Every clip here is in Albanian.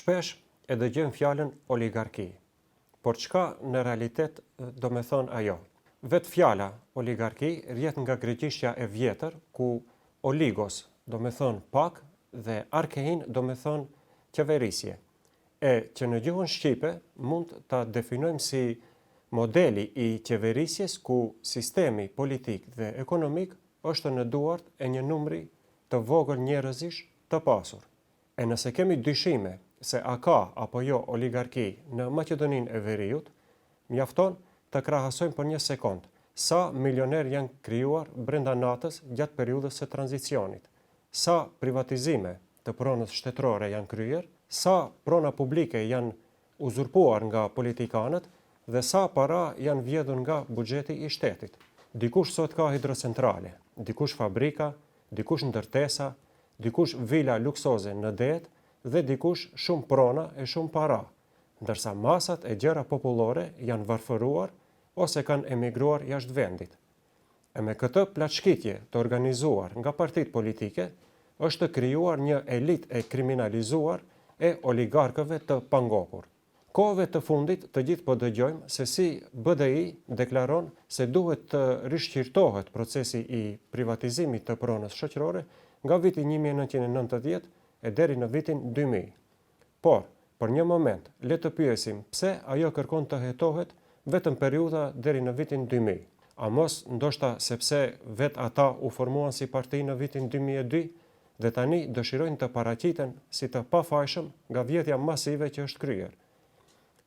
Shpesh e dëgjojmë fjalën oligarki. Por çka në realitet do me thonë ajo? Vetë fjala oligarki rrjet nga greqishtja e vjetër, ku oligos do me thonë pak dhe arkein do me thonë qeverisje. E që në gjuhën shqipe mund ta definojmë si modeli i qeverisjes ku sistemi politik dhe ekonomik është në duart e një numri të vogël njerëzish të pasur. E nëse kemi dyshime se a ka apo jo oligarki në Maqedoninë e Veriut, mjafton të krahasojmë për një sekond sa milioner janë krijuar brenda natës gjatë periudhës së tranzicionit, sa privatizime të pronës shtetërore janë kryer, sa prona publike janë uzurpuar nga politikanët dhe sa para janë vjedhur nga buxheti i shtetit. Dikush sot ka hidrocentrale, dikush fabrika, dikush ndërtesa, dikush vila luksoze në det dhe dikush shumë prona e shumë para, ndërsa masat e gjera popullore janë varfëruar ose kanë emigruar jashtë vendit. E me këtë plaçkitje të organizuar nga partitë politike, është krijuar një elit e kriminalizuar e oligarkëve të pangopur. Kohëve të fundit të gjithë po dëgjojmë se si BDI deklaron se duhet të rishqirtohet procesi i privatizimit të pronës shoqërore nga viti 1990 e deri në vitin 2000. Por, për një moment, le të pyesim pse ajo kërkon të hetohet vetëm periudha deri në vitin 2000. A mos ndoshta sepse vet ata u formuan si parti në vitin 2002 dhe tani dëshirojnë të paraqiten si të pafajshëm nga vjedhja masive që është kryer.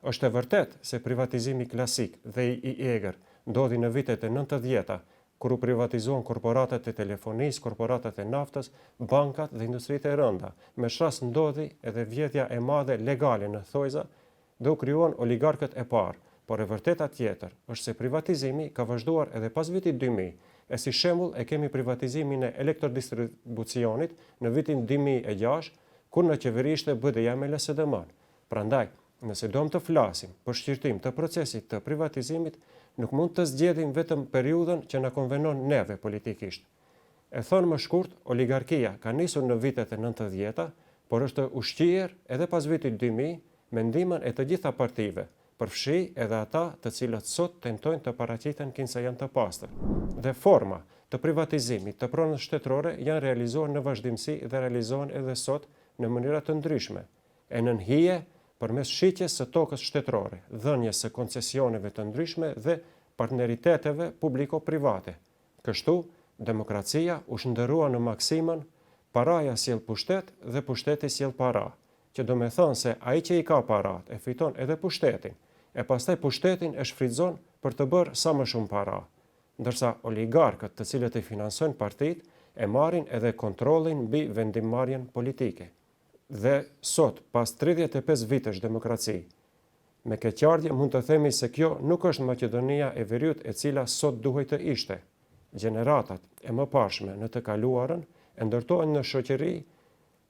Është e vërtet se privatizimi klasik dhe i egër ndodhi në vitet e 90-ta, kur u privatizuan korporatat e telefonisë, korporatat e naftës, bankat dhe industritë e rënda. Me shras ndodhi edhe vjedhja e madhe legale në thojza dhe u krijuan oligarkët e parë. Por e vërteta tjetër është se privatizimi ka vazhduar edhe pas vitit 2000. E si shembull e kemi privatizimin e elektrodistribucionit në vitin 2006, kur në qeveri ishte BDI me LSDM. Prandaj, nëse dom të flasim për shqirtim të procesit të privatizimit, nuk mund të zgjedhim vetëm periudhën që na konvenon neve politikisht. E thonë më shkurt, oligarkia ka nisur në vitet e 90-ta, por është ushqier edhe pas vitit 2000 me ndihmën e të gjitha partive, përfshi edhe ata të cilët sot tentojnë të paraqiten kinsa janë të pastër. Dhe forma të privatizimit të pronës shtetërore janë realizuar në vazhdimsi dhe realizohen edhe sot në mënyra të ndryshme, e nën hije përmes shitjes së tokës shtetërore, dhënies së koncesioneve të ndryshme dhe partneriteteve publiko-private. Kështu, demokracia u shndërrua në maksimën paraja sjell pushtet dhe pushteti sjell para, që do me thonë se ai që i ka parat e fiton edhe pushtetin, e pastaj pushtetin e shfrytëzon për të bërë sa më shumë para, ndërsa oligarkët të cilët e finansojnë partitë e marrin edhe kontrollin mbi vendimmarrjen politike. Dhe sot, pas 35 vitesh demokraci, me keqardhje mund të themi se kjo nuk është Maqedonia e Veriut e cila sot duhet të ishte. Gjeneratat e mëparshme në të kaluarën e ndërtohen në shoqëri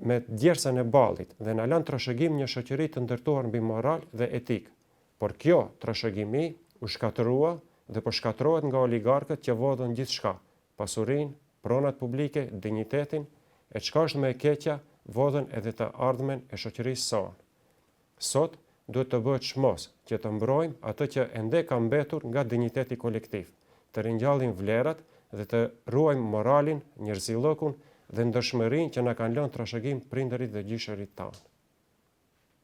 me djersën e ballit dhe na lën trashëgim një shoqëri të ndërtuar mbi moral dhe etik. Por kjo trashëgimi u shkatërua dhe po shkatërrohet nga oligarkët që vodhën gjithçka: pasurinë, pronat publike, dinjitetin, e çka është më e keqja, vodhën edhe të ardhmen e shoqërisë sonë. Sot duhet të bëhet çmos që të mbrojmë atë që ende ka mbetur nga dinjiteti kolektiv, të ringjallin vlerat dhe të ruajmë moralin, njerëzillëkun dhe ndershmërinë që na kanë lënë trashëgim prindërit dhe gjyshërit tanë.